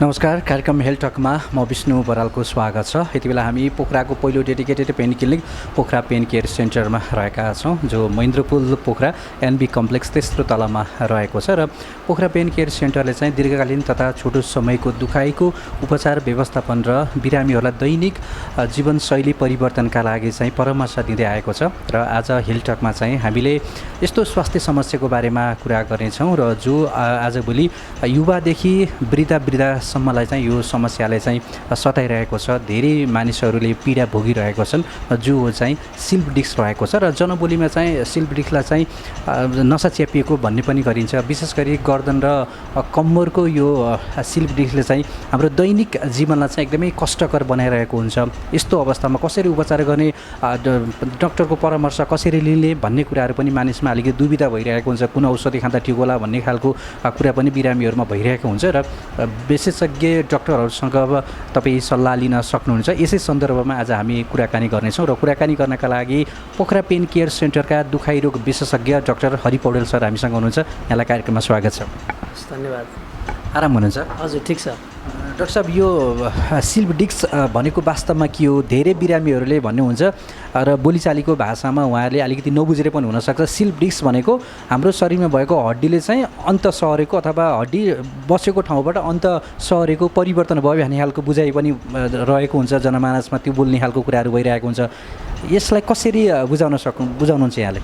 नमस्कार कार्यक्रम हेल्थ टकमा म विष्णु बरालको स्वागत छ। यति बेला हामी पोखराको पहिलो dedicated pain clinic Pokhara pain care सेन्टरमा रहेका छौँ, जो महेन्द्रपुल पोखरा एनबी कम्प्लेक्स तेस्रो तलामा रहेको छ। र पोखरा पेन केयर सेन्टरले चाहिँ दीर्घकालीन तथा छोटो समयको दुखाइको उपचार व्यवस्थापन र बिरामीहरूलाई दैनिक जीवनशैली परिवर्तनका लागि चाहिँ परामर्श दिँदै आएको छ। र आज हेल्थ टकमा चाहिँ हामीले यस्तो स्वास्थ्य समस्याको बारेमा कुरा गर्नेछौँ र जो आजभोलि युवादेखि वृद्धसम्मलाई चाहिँ यो समस्याले चाहिँ सताइरहेको छ। धेरै मानिसहरूले पीडा भोगिरहेको छन्, जो चाहिँ स्लिप डिस्क रहेको छ। र जनबोलीमा चाहिँ स्लिप डिस्कलाई चाहिँ नसा च्यापिएको भन्ने पनि गरिन्छ। विशेष गरी गर्दन र कम्मरको यो स्लिप डिस्कले चाहिँ हाम्रो दैनिक जीवनलाई चाहिँ एकदमै कष्टकर बनाइरहेको हुन्छ। यस्तो अवस्थामा कसरी उपचार गर्ने, डाक्टरको परामर्श कसरी लिने भन्ने कुराहरू पनि मानिसमा अलिकति दुविधा भइरहेको हुन्छ। कुन औषधि खाँदा ठिक होला भन्ने खालको कुरा पनि बिरामीहरूमा भइरहेको हुन्छ। र विशेषज्ञ डाक्टरहरूसँग अब तपाईँ सल्लाह लिन सक्नुहुन्छ। यसै सन्दर्भमा आज हामी कुराकानी गर्नेछौँ। र कुराकानी गर्नका लागि पोखरा पेन केयर सेन्टरका दुखाइ रोग विशेषज्ञ डाक्टर हरि पौडेल सर हामीसँग हुनुहुन्छ। यहाँलाई कार्यक्रममा स्वागत छ। धन्यवाद। आराम हुनुहुन्छ? हजुर, ठिक छ। डाक्टर साहब, यो स्लिप डिस्क भनेको वास्तवमा के हो? धेरै बिरामीहरूले भन्नुहुन्छ र बोलीचालीको भाषामा उहाँहरूले अलिकति नबुझेर पनि हुनसक्छ। स्लिप डिस्क भनेको हाम्रो शरीरमा भएको हड्डीले चाहिँ अन्त सरेको अथवा हड्डी बसेको ठाउँबाट अन्त सरेको परिवर्तन भयो भन्ने खालको बुझाइ पनि रहेको हुन्छ। जनमानसमा त्यो बोल्ने खालको कुराहरू भइरहेको हुन्छ। यसलाई कसरी बुझाउनुहुन्छ यहाँले?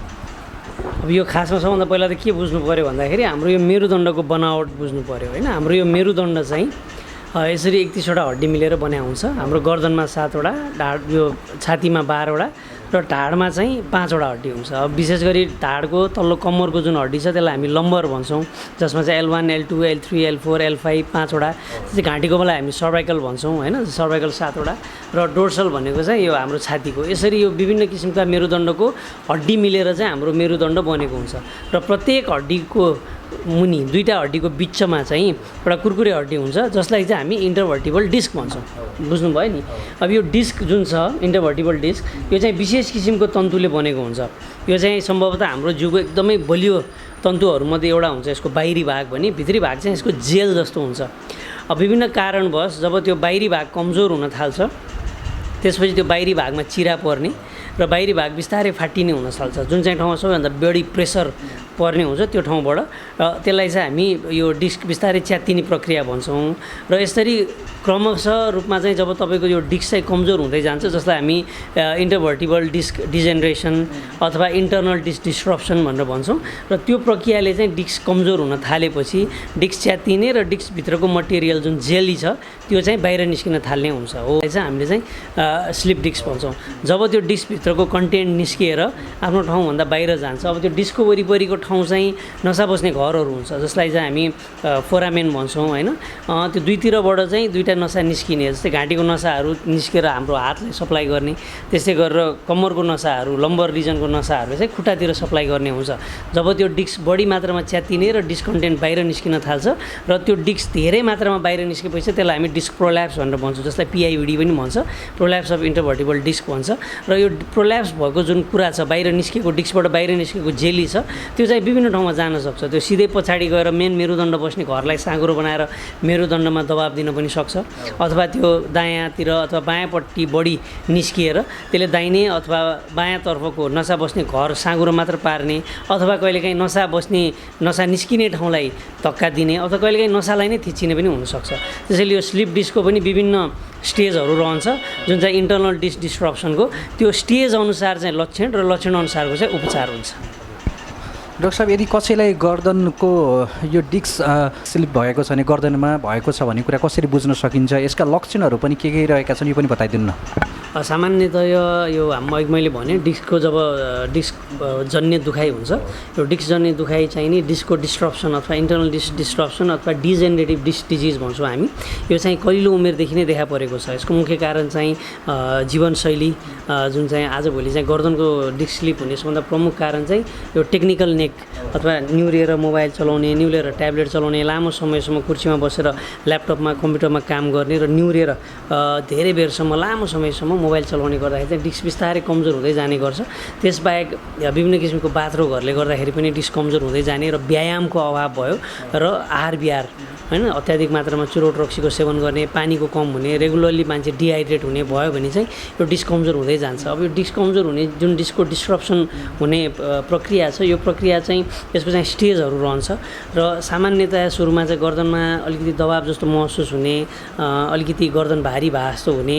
अब यो खासमा सबभन्दा पहिला त के बुझ्नु पऱ्यो भन्दाखेरि हाम्रो यो मेरुदण्डको बनावट बुझ्नु पऱ्यो होइन। हाम्रो यो मेरुदण्ड चाहिँ यसरी 31वटा हड्डी मिलेर बन्या हुन्छ। हाम्रो गर्दनमा 7वटा, ढाड यो छातीमा 12वटा र ढाडमा चाहिँ 5वटा हड्डी हुन्छ। अब विशेष गरी ढाडको तल्लो कम्मरको जुन हड्डी छ त्यसलाई हामी लम्बर भन्छौँ, जसमा चाहिँ L1, L2, L3, L4, L5 5वटा। त्यसै घाँटीको बेला हामी सर्भाइकल भन्छौँ होइन, सर्भाइकल 7वटा र डोर्सल भनेको चाहिँ यो हाम्रो छातीको। यसरी यो विभिन्न किसिमका मेरुदण्डको हड्डी मिलेर चाहिँ हाम्रो मेरुदण्ड बनेको हुन्छ। र प्रत्येक हड्डीको मुनि दुईवटा हड्डीको बिचमा चाहिँ एउटा कुरकुरे हड्डी हुन्छ, जसलाई चाहिँ हामी इन्टरभर्टिबल डिस्क भन्छौँ। बुझ्नुभयो नि? अब यो डिस्क जुन छ इन्टरभर्टिबल डिस्क, यो चाहिँ विशेष किसिमको तन्तुले बनेको हुन्छ। यो चाहिँ सम्भवतः हाम्रो जिउको एकदमै बलियो तन्तुहरूमध्ये एउटा हुन्छ। यसको बाहिरी भाग भने भित्री भाग चाहिँ यसको जेल जस्तो हुन्छ। अब विभिन्न कारणवश जब त्यो बाहिरी भाग कमजोर हुन थाल्छ, त्यसपछि त्यो बाहिरी भागमा चिरा पर्ने र बाहिरी भाग बिस्तारै फाटिने हुनसक्छ। जुन चाहिँ ठाउँमा सबैभन्दा बढी प्रेसर पर्ने हुन्छ त्यो ठाउँबाट त्यसलाई चाहिँ हामी यो डिस्क बिस्तारै च्यातिने प्रक्रिया भन्छौँ। र यसरी क्रमशः रूपमा चाहिँ जब तपाईँको यो डिस्क चाहिँ कमजोर हुँदै जान्छ, जसलाई हामी इन्टरभर्टिबल डिस्क डिजेनरेसन अथवा इन्टर्नल डिस्क डिस्ट्रप्सन भनेर भन्छौँ। र त्यो प्रक्रियाले चाहिँ डिस्क कमजोर हुन थालेपछि डिस्क च्यातिने र डिस्कभित्रको मटेरियल जुन जेली छ त्यो चाहिँ बाहिर निस्किन थाल्ने हुन्छ। हो चाहिँ हामीले चाहिँ स्लिप डिस्क भन्छौँ। जब त्यो डिस्कभित्रको कन्टेन्ट निस्किएर आफ्नो ठाउँभन्दा बाहिर जान्छ, अब त्यो डिस्कको वरिपरिको ठाउँ चाहिँ नसा बस्ने घरहरू हुन्छ, जसलाई चाहिँ हामी फोरामेन भन्छौँ होइन। त्यो दुईतिरबाट चाहिँ दुईवटा नसा निस्किने, जस्तै घाँटीको नसाहरू निस्केर हाम्रो हातलाई सप्लाई गर्ने, त्यस्तै गरेर कम्मरको नसाहरू, लम्बर रिजनको नसाहरू चाहिँ खुट्टातिर सप्लाई गर्ने हुन्छ। जब त्यो डिस्क बढी मात्रामा च्यातिने र डिस्क कन्टेन्ट बाहिर निस्किन थाल्छ र त्यो डिस्क धेरै मात्रामा बाहिर निस्केपछि त्यसलाई हामी डिस्क प्रोल्याप्स भनेर भन्छौँ, जसलाई PIVD पनि भन्छ, प्रोल्याप्स अफ इन्टरभर्टिबल डिस्क भन्छ। र यो प्रोल्याप्स भएको जुन कुरा छ, बाहिर निस्केको डिस्कबाट बाहिर निस्केको जेली छ, त्यो चाहिँ विभिन्न ठाउँमा जान सक्छ। त्यो सिधै पछाडि गएर मेन मेरुदण्ड बस्ने घरलाई साँघुरो बनाएर मेरुदण्डमा दबाब दिन पनि सक्छ, अथवा त्यो दायाँतिर अथवा बायाँपट्टि बढी निस्किएर त्यसले दाहिने अथवा बायाँतर्फको नसा बस्ने घर साँघुरो मात्र पार्ने, अथवा कहिलेकाहीँ नसा निस्किने ठाउँलाई धक्का दिने, अथवा कहिलेकाहीँ नसालाई नै थिचिने पनि हुनसक्छ। त्यसैले यो स्लिप डिस्कको पनि विभिन्न स्टेजहरू रहन्छ, जुन चाहिँ इन्टर्नल डिस्क डिस्ट्रप्सनको त्यो स्टेज अनुसार चाहिँ लक्षण र लक्षण अनुसारको चाहिँ उपचार हुन्छ। डाक्टर साहब, यदि कसैलाई गर्दनको यो डिस्क स्लिप भएको छ भने, गर्दनमा भएको छ भन्ने कुरा कसरी बुझ्न सकिन्छ? यसका लक्षणहरू पनि के रहेका छन् यो पनि बताइदिनु न। सामान्यतया यो मैले भने डिस्कको जब डिस्क जन्य दुखाइ हुन्छ, यो डिस्क जन्य दुखाइ चाहिँ नि डिस्कको डिस्ट्रप्सन अथवा इन्टर्नल डिस्क डिस्ट्रप्सन अथवा डिजेनरेटिभ डिस्क डिजिज भन्छौँ हामी। यो चाहिँ कलिलो उमेरदेखि नै देखा परेको छ। यसको मुख्य कारण चाहिँ जीवनशैली, जुन चाहिँ आजभोलि चाहिँ गर्दनको डिस्क स्लिप हुने सबभन्दा प्रमुख कारण चाहिँ यो टेक्निकल नेक अथवा निहुरेर मोबाइल चलाउने, निहुरेर ट्याब्लेट चलाउने, लामो समयसम्म कुर्सीमा बसेर ल्यापटपमा कम्प्युटरमा काम गर्ने र निहुरेर धेरै बेरसम्म लामो समयसम्म मोबाइल चलाउने गर्दाखेरि चाहिँ डिस्क बिस्तारै कमजोर हुँदै जाने गर्छ। त्यसबाहेक विभिन्न किसिमको बाथरोगहरूले गर्दाखेरि पनि डिस्क कमजोर हुँदै जाने र व्यायामको अभाव भयो र आहार विहार होइन अत्याधिक मात्रामा चुरोट रक्सीको सेवन गर्ने, पानीको कम हुने, रेगुलरली मान्छे डिहाइड्रेट हुने भयो भने चाहिँ यो डिस्क कमजोर हुँदै जान्छ। अब यो डिस्क कमजोर हुने जुन डिस्कको डिस्ट्रप्सन हुने प्रक्रिया छ, यो प्रक्रिया चाहिँ यसको चाहिँ स्टेजहरू रहन्छ र सामान्यतया सुरुमा चाहिँ गर्दनमा अलिकति दबाब जस्तो महसुस हुने, अलिकति गर्दन भारी भए जस्तो हुने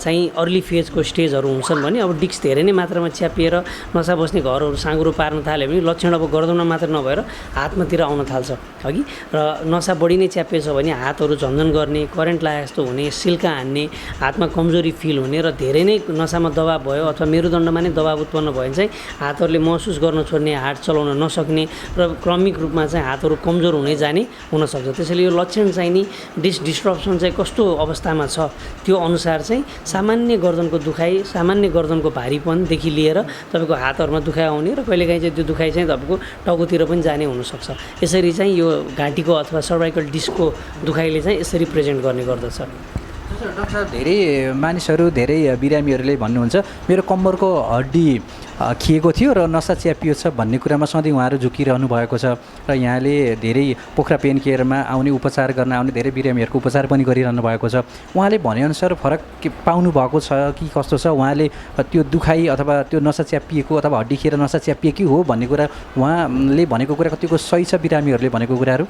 चाहिँ अर्ली फेजको स्टेजहरू हुन्छन् भने अब डिस्क धेरै नै मात्रामा च्यापिएर नसा बस्ने घरहरू साँघुरो पार्न थाल्यो भने लक्षण अब गर्दनमा मात्र नभएर हातमातिर आउन थाल्छ अघि र नसा बढी नै च्यापिएछ भने हातहरू झन्झन गर्ने, करेन्ट लागे जस्तो हुने, सिल्का हान्ने, हातमा कमजोरी फिल हुने र धेरै नै नसामा दबाब भयो अथवा मेरुदण्डमा नै दबाब उत्पन्न भयो भने चाहिँ हातहरूले महसुस गर्न छोड्ने, हात चलाउन नसक्ने र क्रमिक रूपमा चाहिँ हातहरू कमजोर हुँदै जाने हुनसक्छ। त्यसैले यो लक्षण चाहिँ नि डिस्क डिस्ट्रप्सन चाहिँ कस्तो अवस्थामा छ त्यो अनुसार चाहिँ सामान्य गर्दनको दुखाइ, सामान्य गर्दनको भारीपनदेखि लिएर तपाईँको हातहरूमा दुखाइ आउने र कहिलेकाहीँ चाहिँ त्यो दुखाइ चाहिँ तपाईँको टाउकोतिर पनि जाने हुनसक्छ। यसरी चाहिँ यो घाँटीको अथवा सर्भाइकल डिस्कको दुखाइले चाहिँ यसरी प्रेजेन्ट गर्ने गर्दछ। डाक्टर साहब, धेरै मानिसहरू, धेरै बिरामीहरूले भन्नुहुन्छ मेरो कम्मरको हड्डी खिएको थियो र नसा च्यापियो छ भन्ने कुरामा सधैँ उहाँहरू झुकिरहनु भएको छ र यहाँले धेरै पोखरा पेन केयरमा आउने, उपचार गर्न आउने धेरै बिरामीहरूको उपचार पनि गरिरहनु भएको छ। उहाँले भनेअनुसार फरक पाउनु भएको छ कि कस्तो छ? उहाँले त्यो दुखाइ अथवा त्यो नसा च्यापिएको अथवा हड्डी खिएर नसा च्यापिएकै हो भन्ने कुरा उहाँले भनेको कुरा कतिको सही छ, बिरामीहरूले भनेको कुराहरू?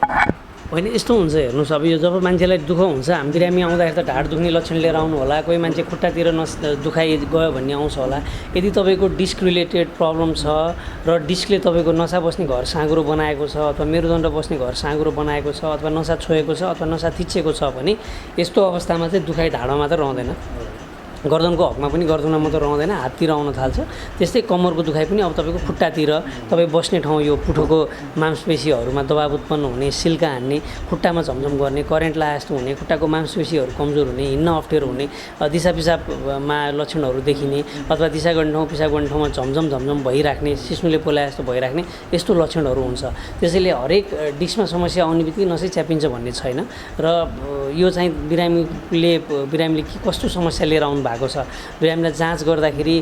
होइन, यस्तो हुन्छ हेर्नुहोस्, अब यो जब मान्छेलाई दुःख हुन्छ, हामी बिरामी आउँदाखेरि त ढाड दुख्ने लक्षण लिएर आउनु होला, कोही मान्छे खुट्टातिर दुखाइ गयो भन्ने आउँछ होला। यदि तपाईँको डिस्क रिलेटेड प्रब्लम छ र डिस्कले तपाईँको नसा बस्ने घर साँघुरो बनाएको छ अथवा मेरुदण्ड बस्ने घर साँघुरो बनाएको छ अथवा नसा छोएको छ अथवा नसा थिचेको छ भने यस्तो अवस्थामा चाहिँ दुखाइ ढाडमा मात्र रहँदैन, गर्दनको हकमा पनि गर्दनमा मात्र रहँदैन, हाततिर आउन थाल्छ। त्यस्तै कम्मरको दुखाइ पनि अब तपाईँको खुट्टातिर, तपाईँ बस्ने ठाउँ यो पुठोको मांसपेशीहरूमा दबाब उत्पन्न हुने, सिल्का हान्ने, खुट्टामा झमझम गर्ने, करेन्ट लागे जस्तो हुने, खुट्टाको मांसपेशीहरू कमजोर हुने, हिँड्न अप्ठ्यारो हुने, दिसा पिसाबमा लक्षणहरू देखिने अथवा दिसा गर्ने ठाउँ पिसाब गर्ने ठाउँमा झमझम झमझम भइराख्ने, सिस्नुले पोलाए जस्तो भइराख्ने यस्तो लक्षणहरू हुन्छ। त्यसैले हरेक डिस्कमा समस्या आउने बित्तिकै नसै च्यापिन्छ भन्ने छैन र यो चाहिँ बिरामीले के कस्तो समस्या लिएर आउनु भएको छ, बिरामीलाई जाँच गर्दाखेरि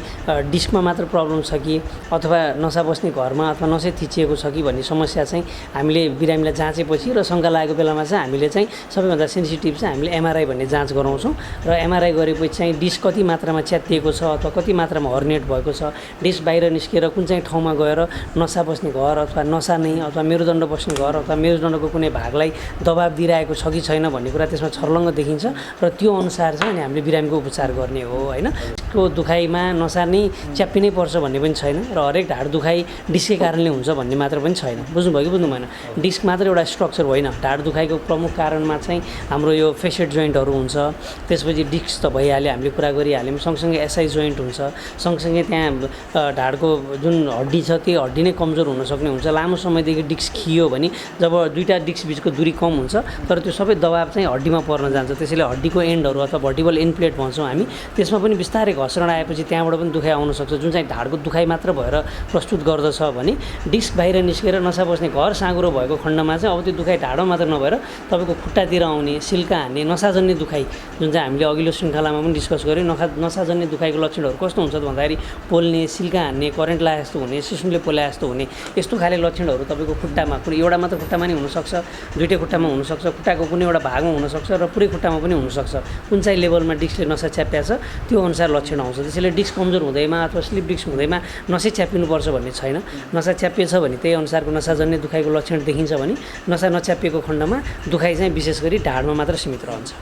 डिस्कमा मात्र प्रब्लम छ कि अथवा नसा बस्ने घरमा अथवा नसै थिचिएको छ कि भन्ने समस्या चाहिँ हामीले बिरामीलाई जाँचेपछि र शङ्का लागेको बेलामा चाहिँ हामीले चाहिँ सबैभन्दा सेन्सिटिभ चाहिँ हामीले एमआरआई भन्ने जाँच गराउँछौँ र एमआरआई गरेपछि चाहिँ डिस्क कति मात्रामा च्यातिएको छ अथवा कति मात्रामा हर्नेट भएको छ, डिस्क बाहिर निस्केर कुन चाहिँ ठाउँमा गएर नसा बस्ने घर अथवा नसा नै अथवा मेरुदण्ड बस्ने घर अथवा मेरुदण्डको कुनै भागलाई दबाब दिइरहेको छ कि छैन भन्ने कुरा त्यसमा छर्लङ्ग देखिन्छ र त्यो अनुसार चाहिँ हामीले बिरामीको उपचार गर्ने हो होइन। डिस्कको दुखाइमा नसा नै च्याप्पिनै पर्छ भन्ने पनि छैन र हरेक ढाड दुखाइ डिस्ककै कारणले हुन्छ भन्ने मात्र पनि छैन। बुझ्नुभयो कि बुझ्नु भएन? डिस्क मात्र एउटा स्ट्रक्चर होइन, ढाड दुखाइको प्रमुख कारणमा चाहिँ हाम्रो यो फेसेट जोइन्टहरू हुन्छ, त्यसपछि डिस्क त भइहाल्यो, हामीले कुरा गरिहाल्यौँ, सँगसँगै एसआई जोइन्ट हुन्छ, सँगसँगै त्यहाँ ढाडको जुन हड्डी छ त्यो हड्डी नै कमजोर हुनसक्ने हुन्छ। लामो समयदेखि डिस्क खियो भने जब दुईवटा डिस्क बिचको दूरी कम हुन्छ तर त्यो सबै दबाब चाहिँ हड्डीमा पर्न जान्छ, त्यसैले हड्डीको एन्डहरू अथवा भर्टिबल एन्ड प्लेट भन्छौँ हामी, त्यसमा पनि बिस्तारै घस्रण आएपछि त्यहाँबाट पनि दुखाइ आउन सक्छ, जुन चाहिँ ढाडको दुखाइ मात्र भएर प्रस्तुत गर्दछ भने डिस्क बाहिर निस्केर नसा बस्ने घर साँघुरो भएको खण्डमा चाहिँ अब त्यो दुखाइ ढाडमा मात्र नभएर तपाईँको खुट्टातिर आउने, सिल्का हान्ने, नसाजन्य दुखाइ, जुन चाहिँ हामीले अघिल्लो श्रृङ्खलामा पनि डिस्कस गऱ्यौँ। नसाजन्य दुखाइको लक्षणहरू कस्तो हुन्छ भन्दाखेरि पोल्ने, सिल्का हान्ने, करेन्ट लागे जस्तो हुने, सिस्नुले पोलाए जस्तो हुने, यस्तो खाले लक्षणहरू तपाईँको खुट्टामा, कुनै एउटा मात्र खुट्टामा नि हुनसक्छ, दुईटै खुट्टामा हुनसक्छ, खुट्टाको कुनै एउटा भागमा हुनसक्छ र पुरै खुट्टामा पनि हुनसक्छ। कुन चाहिँ लेभलमा डिस्कले नसा च्याप्या छ त्यो अनुसार लक्षण आउँछ। त्यसैले डिस्क कमजोर हुँदैमा अथवा स्लिप डिस्क हुँदैमा नसै च्यापिनुपर्छ भन्ने छैन। नसा च्यापिएछ भने त्यही अनुसारको नसाजन्य दुखाइको लक्षण देखिन्छ भने नसा नच्यापिएको खण्डमा दुखाइ चाहिँ विशेष गरी ढाडमा मात्र सीमित रहन्छ।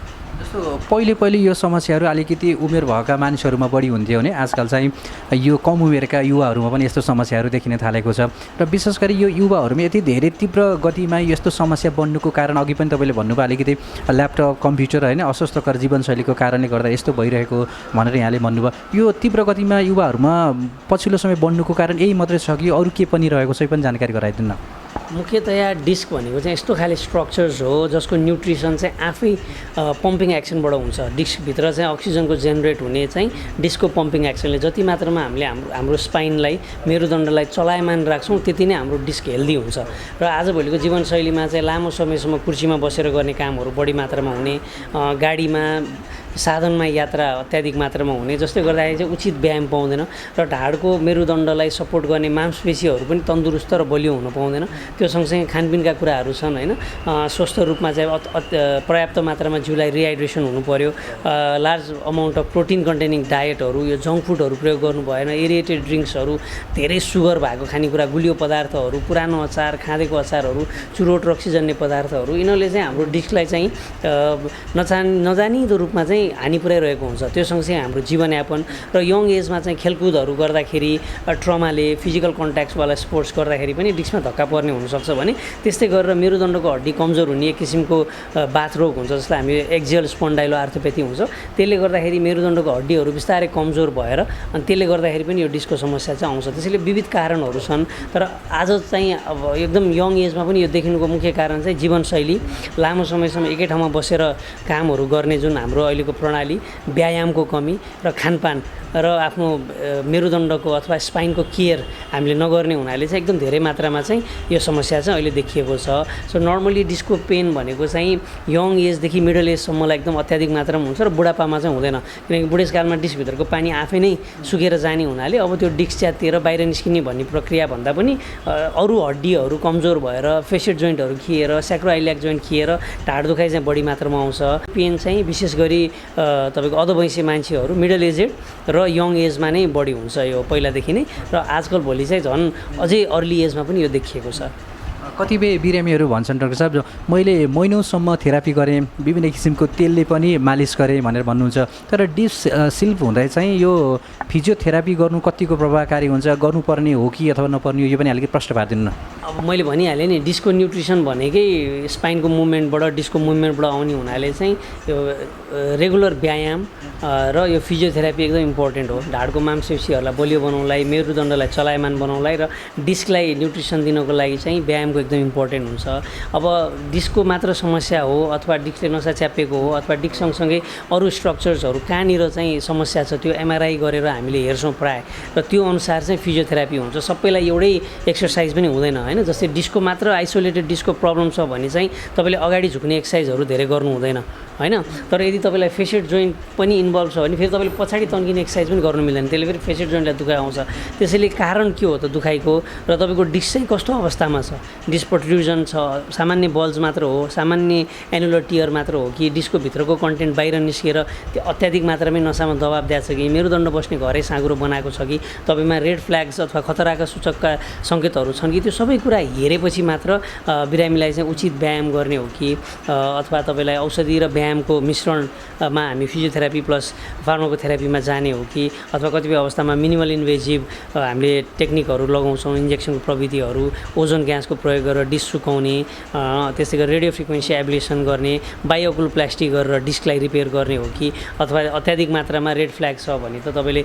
जस्तो पहिले यो समस्याहरू अलिकति उमेर भएका मानिसहरूमा बढी हुन्थ्यो भने आजकल चाहिँ यो कम उमेरका युवाहरूमा पनि यस्तो समस्याहरू देखिन थालेको छ र विशेष गरी यो युवाहरूमा यति धेरै तीव्र गतिमा यस्तो समस्या बन्नुको कारण अघि पनि तपाईँले भन्नुभयो अलिकति ल्यापटप, कम्प्युटर होइन अस्वस्थकर जीवनशैलीको कारणले गर्दा यस्तो भइरहेको भनेर यहाँले भन्नुभयो। यो तीव्र गतिमा युवाहरूमा पछिल्लो समय बन्नुको कारण यही मात्रै छ कि अरू के पनि रहेको छ पनि जानकारी गराइदिनु न। मुख्यतया डिस्क भनेको चाहिँ यस्तो खाले स्ट्रक्चर्स हो जसको न्युट्रिसन चाहिँ आफै पम्पिङ एक्सनबाट हुन्छ। डिस्कभित्र चाहिँ अक्सिजनको जेनेरेट हुने चाहिँ डिस्कको पम्पिङ एक्सनले जति मात्रामा हामीले हाम्रो स्पाइनलाई, मेरुदण्डलाई चलायमान राख्छौँ त्यति नै हाम्रो डिस्क हेल्दी हुन्छ। र आजभोलिको जीवनशैलीमा चाहिँ लामो समयसम्म कुर्सीमा बसेर गर्ने कामहरू बढी मात्रामा हुने, गाडीमा साधनमा यात्रा अत्याधिक मात्रामा हुने, जसले गर्दाखेरि चाहिँ उचित व्यायाम पाउँदैन र ढाडको मेरुदण्डलाई सपोर्ट गर्ने मांसपेशीहरू पनि तन्दुरुस्त र बलियो हुन पाउँदैन। त्यो सँगसँगै खानपिनका कुराहरू छन् होइन, स्वस्थ रूपमा चाहिँ पर्याप्त मात्रामा जिउलाई रिहाइड्रेसन हुनु पर्यो, large amount of protein containing डायटहरू, यो जङ्क फुडहरू प्रयोग गर्नु भएन, एरिएटेड ड्रिङ्क्सहरू, धेरै सुगर भएको खानेकुरा, गुलियो पदार्थहरू, पुरानो अचार, खाँदेको अचारहरू, चुरोट रक्सीजन्य पदार्थहरू, यिनीहरूले चाहिँ हाम्रो डिस्कलाई चाहिँ नजानिदो रूपमा चाहिँ हानि पुर्याइरहेको हुन्छ। त्यो सँगसँगै हाम्रो जीवनयापन र यङ एजमा चाहिँ खेलकुदहरू गर्दाखेरि, ट्रमाले, फिजिकल कन्ट्याक्टवाला स्पोर्ट्स गर्दाखेरि पनि डिस्कमा धक्का पर्ने हुनसक्छ भने, त्यस्तै गरेर मेरुदण्डको हड्डी कमजोर हुने एक किसिमको बाथरोग हुन्छ जसलाई हामी एक्जियल स्पोन्डाइलो आर्थोपेथी हुन्छ। त्यसले गर्दाखेरि मेरुदण्डको हड्डीहरू बिस्तारै कमजोर भएर अनि त्यसले गर्दाखेरि पनि यो डिस्कको समस्या चाहिँ आउँछ। त्यसैले विविध कारणहरू छन्, तर आज चाहिँ अब एकदम यङ एजमा पनि यो देखिनुको मुख्य कारण चाहिँ जीवनशैली, लामो समयसम्म एकै ठाउँमा बसेर कामहरू गर्ने जुन हाम्रो अहिलेको प्रणाली, व्यायामको कमी र खानपान र आफ्नो मेरुदण्डको अथवा स्पाइनको केयर हामीले नगर्ने हुनाले चाहिँ एकदम धेरै मात्रामा चाहिँ यो समस्या चाहिँ अहिले देखिएको छ। सो नर्मली डिस्कको पेन भनेको चाहिँ यङ एजदेखि मिडल एजसम्मलाई एकदम अत्याधिक मात्रामा हुन्छ र बुढापामा चाहिँ हुँदैन, किनकि बुढेसकालमा डिस्कभित्रको पानी आफै नै सुकेर जाने हुनाले अब त्यो डिस्क च्यातिएर बाहिर निस्किने भन्ने प्रक्रिया भन्दा पनि अरू हड्डीहरू कमजोर भएर फेसेट जोइन्टहरू खिएर, स्याक्रोइलियाक जोइन्ट खिएर ढाड दुखाइ चाहिँ बढी मात्रामा आउँछ। पेन चाहिँ विशेष गरी तपाईँको अधोवयसी मान्छेहरू, मिडल एजेड र यङ एजमा नै बढी हुन्छ यो पहिलादेखि नै, र आजकल भोलि चाहिँ झन् अझै अर्ली एजमा पनि यो देखिएको छ। कतिपय बिरामीहरू भन्छन् डाक्टर साहब, मैले महिनौसम्म थेरापी गरेँ, विभिन्न किसिमको तेलले पनि मालिस गरेँ भनेर भन्नुहुन्छ, तर डिस्क स्लिप हुँदा चाहिँ यो फिजियोथेरापी गर्नु कतिको प्रभावकारी हुन्छ, गर्नुपर्ने हो कि अथवा नपर्ने हो, यो पनि अलिकति प्रश्न पारिदिनु न। अब मैले भनिहालेँ नि, डिस्कको न्युट्रिसन भनेकै स्पाइनको मुभमेन्टबाट, डिस्कको मुभमेन्टबाट आउने हुनाले चाहिँ यो रेगुलर व्यायाम र यो फिजियोथेरापी एकदम इम्पोर्टेन्ट हो। ढाडको मांसपेशीहरूलाई बलियो बनाउनलाई, मेरुदण्डलाई चलायमान बनाउनलाई र डिस्कलाई न्युट्रिसन दिनको लागि चाहिँ व्यायामको एकदम इम्पोर्टेन्ट हुन्छ। अब डिस्कको मात्र समस्या हो अथवा डिस्कले नसा च्यापेको हो अथवा डिस्क सँगसँगै अरू स्ट्रक्चर्सहरू कहाँनिर चाहिँ समस्या छ त्यो एमआरआई गरेर हामीले हेर्छौँ प्रायः, र त्यो अनुसार चाहिँ फिजियोथेरापी हुन्छ। सबैलाई एउटै एक्सर्साइज पनि हुँदैन होइन, जस्तै डिस्कको मात्र आइसोलेटेड डिस्कको प्रब्लम छ भने चाहिँ तपाईँले अगाडि झुक्ने एक्सर्साइजहरू धेरै गर्नु हुँदैन होइन, तर यदि तपाईँलाई फेसेट जोइन्ट पनि इन्भल्भ छ भने फेरि तपाईँले पछाडि तन्किने एक्सर्साइज पनि गर्नु मिल्दैन, त्यसले फेरि फेसेट जोइन्टलाई दुखाइ आउँछ। त्यसैले कारण के हो त दुखाइको, र तपाईँको डिस्क चाहिँ कस्तो अवस्थामा छ, डिस्क प्रोट्रुजन छ, सामान्य बल्ज मात्र हो, सामान्य एनुलर टियर मात्र हो कि डिस्कको भित्रको कन्टेन्ट बाहिर निस्किएर त्यो अत्याधिक मात्रामै नसामा दबाब दिएको छ कि, मेरुदण्ड बस्ने घरै साँघुरो बनाएको छ कि, तपाईँमा रेड फ्ल्याग्स अथवा खतराका सूचकका सङ्केतहरू छन् कि, त्यो सबै कुरा हेरेपछि मात्र बिरामीलाई चाहिँ उचित व्यायाम गर्ने हो कि अथवा तपाईँलाई औषधि र व्यायामको मिश्रणमा हामी फिजियोथेरापी प्लस फार्माकोथेरापीमा जाने हो कि, अथवा कतिपय अवस्थामा मिनिमल इन्भेजिभ हामीले टेक्निकहरू लगाउँछौँ, इन्जेक्सनको प्रविधिहरू, ओजोन ग्यासको प्रयोग गरेर डिस्क सुकाउने, त्यस्तै गरी रेडियो फ्रिक्वेन्सी एब्लेसन गर्ने, बायोकुलोप्लास्टी गरेर डिस्कलाई रिपेयर गर्ने हो कि, अथवा अत्याधिक मात्रामा रेड फ्ल्याग छ भने त तपाईँले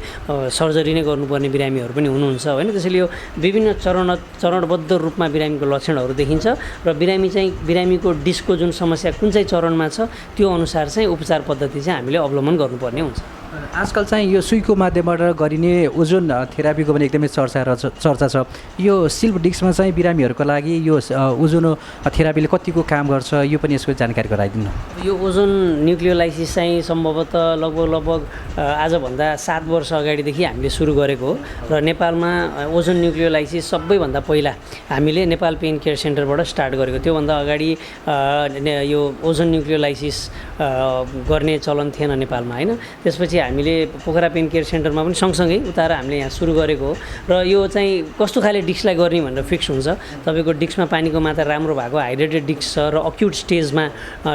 सर्जरी नै गर्नुपर्ने बिरामीहरू पनि हुनुहुन्छ होइन। त्यसैले यो विभिन्न चरणबद्ध रूपमा बिरामीको लक्षणहरू देखिन्छ र बिरामीको डिस्कको जुन समस्या कुन चाहिँ चरणमा छ त्यो अनुसार चाहिँ उपचार पद्धति चाहिँ हामीले अवलम्बन गर्नुपर्ने हुन्छ। आजकल चाहिँ यो सुईको माध्यमबाट गरिने ओजोन थेरापीको पनि एकदमै चर्चा छ। यो स्लिप डिस्कमा चाहिँ बिरामीहरूको लागि यो ओजोन थेरापीले कतिको काम गर्छ, यो पनि यसको जानकारी गराइदिनु। यो ओजोन न्युक्लियोलाइसिस चाहिँ सम्भवतः लगभग आजभन्दा 7 वर्ष अगाडिदेखि हामीले सुरु गरेको हो र नेपालमा ओजोन न्युक्लियोलाइसिस सबैभन्दा पहिला हामीले नेपाल पेन केयर सेन्टरबाट स्टार्ट गरेको। त्योभन्दा अगाडि यो ओजोन न्युक्लियोलाइसिस गर्ने चलन थिएन नेपालमा होइन। त्यसपछि हामीले पोखरा पेन केयर सेन्टरमा पनि सँगसँगै उताएर हामीले यहाँ सुरु गरेको हो र यो चाहिँ कस्तो खाले डिस्कलाई गर्ने भनेर फिक्स हुन्छ। तपाईँको डिस्कमा पानीको मात्रा राम्रो भएको हाइड्रेटेड डिस्क छ र अक्युट स्टेजमा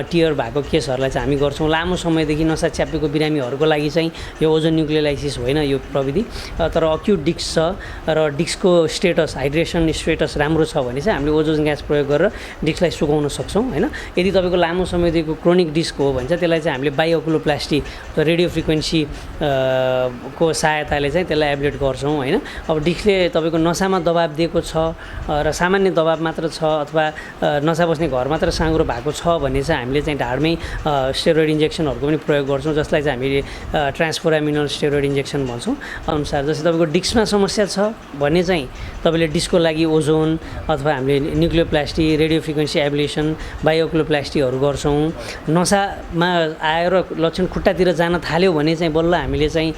टियर भएको केसहरूलाई चाहिँ हामी गर्छौँ। लामो समयदेखि नसा च्यापेको बिरामीहरूको लागि चाहिँ यो ओजोन न्युक्लियोलाइसिस होइन यो प्रविधि, तर अक्युट डिस्क छ र डिस्कको स्टेटस हाइड्रेसन स्टेटस राम्रो छ भने चाहिँ हामीले ओजोन ग्यास प्रयोग गरेर डिस्कलाई सुकाउन सक्छौँ होइन। यदि तपाईँको लामो समयदेखिको क्रोनिक डिस्क हो भने चाहिँ त्यसलाई चाहिँ हामीले बायोकुलोप्लास्टी र रेडियो फ्रिक्वेन्सी को सहायताले चाहिँ त्यसलाई एब्लेट गर्छौँ होइन। अब डिस्कले तपाईँको नसामा दबाब दिएको छ र सामान्य दबाब मात्र छ अथवा नसा बस्ने घर मात्र साँघुरो भएको छ भने चाहिँ हामीले चाहिँ ढाडमै स्टेरोइड इन्जेक्सनहरूको पनि प्रयोग गर्छौँ, जसलाई चाहिँ हामीले ट्रान्सफोरामिनल स्टेरोइड इन्जेक्सन भन्छौँ। अनुसार जस्तै तपाईँको डिस्कमा समस्या छ भने चाहिँ तपाईँले डिस्कको लागि ओजोन अथवा हामीले न्युक्लियोप्लास्टी, रेडियो फ्रिक्वेन्सी एब्लेसन, बायोक्लोप्लास्टीहरू गर्छौँ। नसामा आएर लक्षण खुट्टातिर जान थाल्यो भने चाहिँ बल्ल हामीले चाहिँ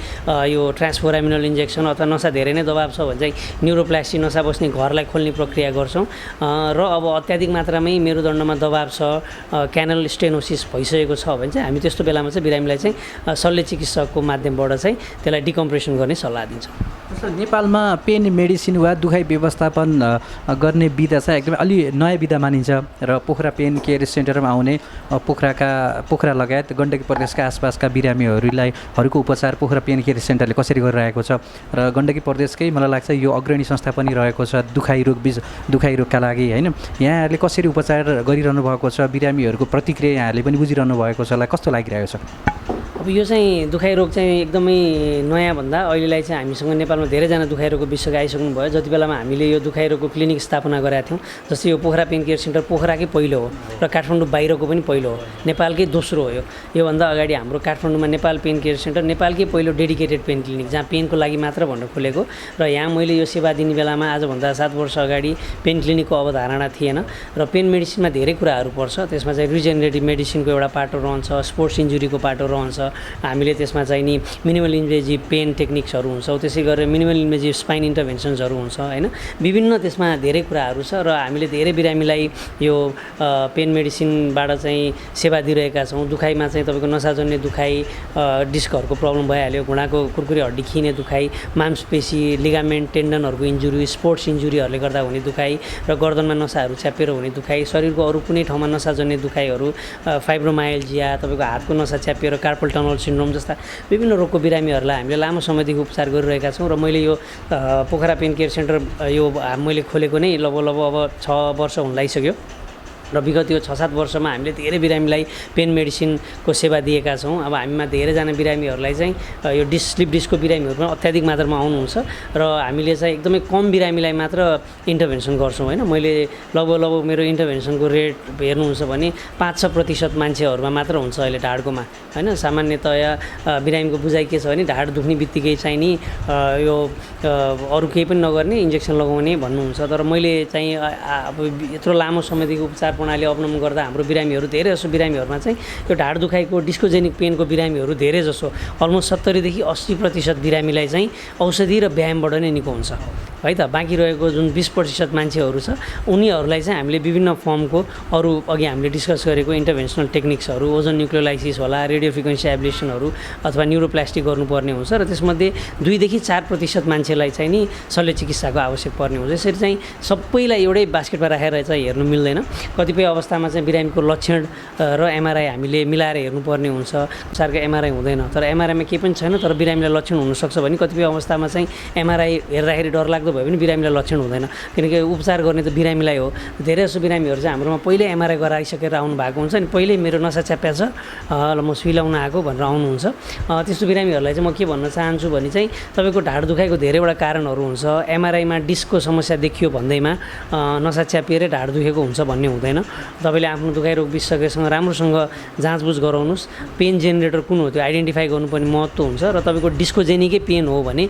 यो ट्रान्सफोरामिनल इन्जेक्सन अथवा नसा धेरै नै दबाब छ भने चाहिँ न्युरोप्लास्टी, नसा बस्ने घरलाई खोल्ने प्रक्रिया गर्छौँ। र अब अत्याधिक मात्रामै मेरुदण्डमा दबाब छ, क्यानल स्टेनोसिस भइसकेको छ भने चाहिँ हामी त्यस्तो बेलामा चाहिँ बिरामीलाई चाहिँ शल्य चिकित्सकको माध्यमबाट चाहिँ त्यसलाई डिकम्प्रेसन गर्ने सल्लाह दिन्छौँ। नेपालमा पेन मेडिसिन वा दुखाइ व्यवस्थापन गर्ने विधा चाहिँ एकदमै अलि नयाँ विधा मानिन्छ र पोखरा पेन केयर सेन्टरमा आउने पोखरा लगायत गण्डकी प्रदेशका आसपासका बिरामीहरूको उपचार पोखरा पेन केयर सेन्टरले कसरी गरिरहेको छ र गण्डकी प्रदेशकै मलाई लाग्छ यो अग्रणी संस्था पनि रहेको छ दुखाइ रोगका लागि होइन। यहाँहरूले कसरी उपचार गरिरहनु भएको छ, बिरामीहरूको प्रतिक्रिया यहाँहरूले पनि बुझिरहनु भएको छ, कस्तो लागिरहेको छ? अब यो चाहिँ दुखाइ रोग चाहिँ एकदमै नयाँ भन्दा अहिलेलाई चाहिँ हामीसँग नेपालमा धेरैजना दुखाइ रोगको विशेषज्ञ आइसक्नु भयो। जति बेलामा हामीले यो दुखाइ रोगको क्लिनिक स्थापना गरेका थियौँ, जस्तै यो पोखरा पेन केयर सेन्टर पोखराकै पहिलो हो र काठमाडौँ बाहिरको पनि पहिलो हो, नेपालकै दोस्रो हो। योभन्दा अगाडि हाम्रो काठमाडौँमा नेपाल पेन केयर सेन्टर नेपालकै पहिलो डेडिकेटेड पेन क्लिनिक जहाँ पेनको लागि मात्र भनेर खोलेको र यहाँ मैले यो सेवा दिने बेलामा आजभन्दा 7 वर्ष अगाडि पेन क्लिनिकको अवधारणा थिएन र पेन मेडिसिनमा धेरै कुराहरू पर्छ। त्यसमा चाहिँ रिजेनरेटिभ मेडिसिनको एउटा पाटो रहन्छ, स्पोर्ट्स इन्जुरीको पाटो रहन्छ, हामीले त्यसमा चाहिँ नि मिनिमल इन्भेजिभ पेन टेक्निक्सहरू हुन्छ, त्यसै गरेर मिनिमल इन्भेजिभ स्पाइन इन्टरभेन्सन्सहरू हुन्छ होइन। विभिन्न त्यसमा धेरै कुराहरू छ र हामीले धेरै बिरामीलाई यो पेन मेडिसिनबाट चाहिँ सेवा दिइरहेका छौँ। दुखाइमा चाहिँ तपाईँको नसाजन्य दुखाइ, डिस्कहरूको प्रब्लम भइहाल्यो, घुँडाको कुरकुरे हड्डी खिने दुखाइ, मांसपेशी, लिगामेन्ट, टेन्डनहरूको इन्जुरी, स्पोर्ट्स इन्जुरीहरूले गर्दा हुने दुखाइ र गर्दनमा नसाहरू च्यापेर हुने दुखाइ, शरीरको अरू कुनै ठाउँमा नसाजन्य दुखाइहरू, फाइब्रोमाइल्जिया, तपाईँको हातको नसा च्यापिएर कार्पल टनल सिन्ड्रोम जस्ता विभिन्न रोगको बिरामीहरूलाई हामीले लामो समयदेखि उपचार गरिरहेका छौँ। र मैले यो पोखरा पेन केयर सेन्टर यो मैले खोलेको नै लगभग अब 6 वर्ष हुन लागिसक्यो र विगत यो 6-7 वर्षमा हामीले धेरै बिरामीलाई पेन मेडिसिनको सेवा दिएका छौँ। अब हामीमा धेरैजना बिरामीहरूलाई चाहिँ यो स्लिप डिस्कको बिरामीहरू पनि अत्याधिक मात्रामा आउनुहुन्छ र हामीले चाहिँ एकदमै कम बिरामीलाई मात्र इन्टरभेन्सन गर्छौँ होइन। मैले लगभग मेरो इन्टरभेन्सनको रेट हेर्नुहुन्छ भने 5-6% मान्छेहरूमा मात्र हुन्छ अहिले ढाडकोमा होइन। सामान्यतया बिरामीको बुझाइ के छ भने ढाड दुख्ने बित्तिकै चाहिँ नि यो अरू केही पनि नगर्ने, इन्जेक्सन लगाउने भन्नुहुन्छ। तर मैले चाहिँ अब यत्रो लामो समयदेखि उपचार प्रणाली अवलम्बन गर्दा हाम्रो बिरामीहरू धेरै जसो बिरामीहरूमा चाहिँ यो ढाड दुखाइको डिस्कोजेनिक पेनको बिरामीहरू धेरै जसो अलमोस्ट 70 देखि 80% बिरामीलाई चाहिँ औषधि र व्यायामबाट नै निको हुन्छ है त। बाँकी रहेको जुन 20% मान्छेहरू छ उनीहरूलाई चाहिँ हामीले विभिन्न फर्मको अरू अघि हामीले डिस्कस गरेको इन्टरभेन्सनल टेक्निक्सहरू, ओजन न्युक्लियोलाइसिस होला, रेडियो फ्रिक्वेन्सी एब्लेसनहरू अथवा न्युरोप्लास्टी गर्नुपर्ने हुन्छ र त्यसमध्ये 2-4% मान्छेलाई चाहिँ नि शल्य चिकित्साको आवश्यक पर्ने हुन्छ। यसरी चाहिँ सबैलाई एउटै बास्केटमा राखेर चाहिँ हेर्नु मिल्दैन। कतिपय अवस्थामा चाहिँ बिरामीको लक्षण र एमआरआई हामीले मिलाएर हेर्नुपर्ने हुन्छ। उपचारको एमआरआई हुँदैन तर एमआरआईमा केही पनि छैन तर बिरामीलाई लक्षण हुनसक्छ भने कतिपय अवस्थामा चाहिँ एमआरआई हेर्दाखेरि डरलाग्दो भयो भने बिरामीलाई लक्षण हुँदैन, किनकि उपचार गर्ने त बिरामीलाई हो। धेरै जसो बिरामीहरू चाहिँ हाम्रोमा पहिल्यै एमआरआई गराइसकेर आउनु भएको हुन्छ अनि पहिल्यै मेरो नसा च्याप्या छ ल म सुई लाउन आएको भनेर आउनुहुन्छ। त्यस्तो बिरामीहरूलाई चाहिँ म के भन्न चाहन्छु भने चाहिँ तपाईँको ढाड दुखाइको धेरैवटा कारणहरू हुन्छ। एमआरआईमा डिस्कको समस्या देखियो भन्दैमा नसा च्यापिएर ढाड दुखेको हुन्छ भन्ने हुँदैन। तपाईँले आफ्नो दुखाइ रोग विशेषज्ञसँग राम्रोसँग जाँचबुझ गराउनुहोस्। पेन जेनेरेटर कुन हो त्यो आइडेन्टिफाई गर्नुपर्ने महत्त्व हुन्छ र तपाईँको डिस्कोजेनिकै पेन हो भने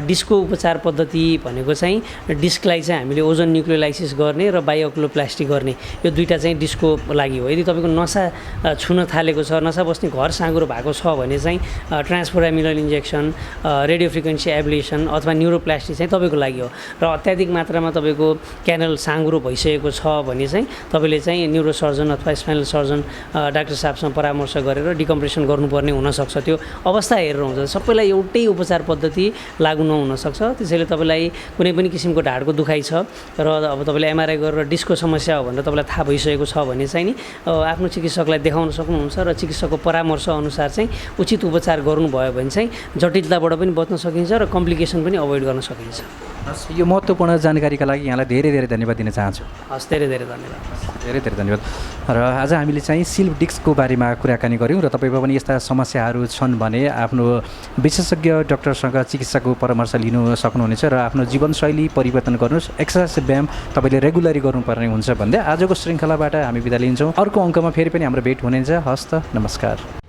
डिस्कको उपचार पद्धति भनेको चाहिँ डिस्कलाई चाहिँ हामीले ओजन न्युक्लियोलाइसिस गर्ने र बायोक्लोप्लास्टी गर्ने, यो दुईवटा चाहिँ डिस्कको लागि हो। यदि तपाईँको नसा छुन थालेको छ, नसा बस्ने घर साँघुरो भएको छ भने चाहिँ ट्रान्सफोरामिनल इन्जेक्सन, रेडियो फ्रिक्वेन्सी एब्लेसन अथवा न्युरोप्लास्टी चाहिँ तपाईँको लागि हो। र अत्याधिक मात्रामा तपाईँको क्यानल साँघुरो भइसकेको छ भने चाहिँ तपाईँले चाहिँ न्युरोसर्जन अथवा स्पाइनल सर्जन डाक्टर साहबसँग परामर्श गरेर डिकम्प्रेसन गर्नुपर्ने हुनसक्छ। त्यो अवस्था हेरेर हुन्छ, सबैलाई एउटै उपचार पद्धति लागु नहुनसक्छ। त्यसैले तपाईँलाई कुनै पनि किसिमको ढाडको दुखाइ छ र अब तपाईँले एमआरआई गरेर डिस्कको समस्या हो भनेर तपाईँलाई थाहा भइसकेको छ भने चाहिँ नि आफ्नो चिकित्सकलाई देखाउन सक्नुहुन्छ र चिकित्सकको परामर्श अनुसार चाहिँ उचित उपचार गर्नुभयो भने चाहिँ जटिलताबाट पनि बच्न सकिन्छ र कम्प्लिकेसन पनि अभोइड गर्न सकिन्छ। हस् यो महत्त्वपूर्ण जानकारीका लागि यहाँलाई धेरै धेरै धन्यवाद दिन चाहन्छु हस् धेरै धेरै धन्यवाद धेरै धेरै धन्यवाद र आज हामीले चाहिँ स्लिप डिस्कको बारेमा कुराकानी गऱ्यौँ र तपाईँको पनि यस्ता समस्याहरू छन् भने आफ्नो विशेषज्ञ डाक्टरसँग चिकित्साको परामर्श लिनु सक्नुहुनेछ र आफ्नो जीवनशैली परिवर्तन गर्नुहोस् एक्सर्साइज व्यायाम तपाईँले रेगुलरी गर्नुपर्ने हुन्छ भन्दै आजको श्रृङ्खलाबाट हामी बिदा लिन्छौँ अर्को अङ्कमा फेरि पनि हाम्रो भेट हुनेछ हस् त नमस्कार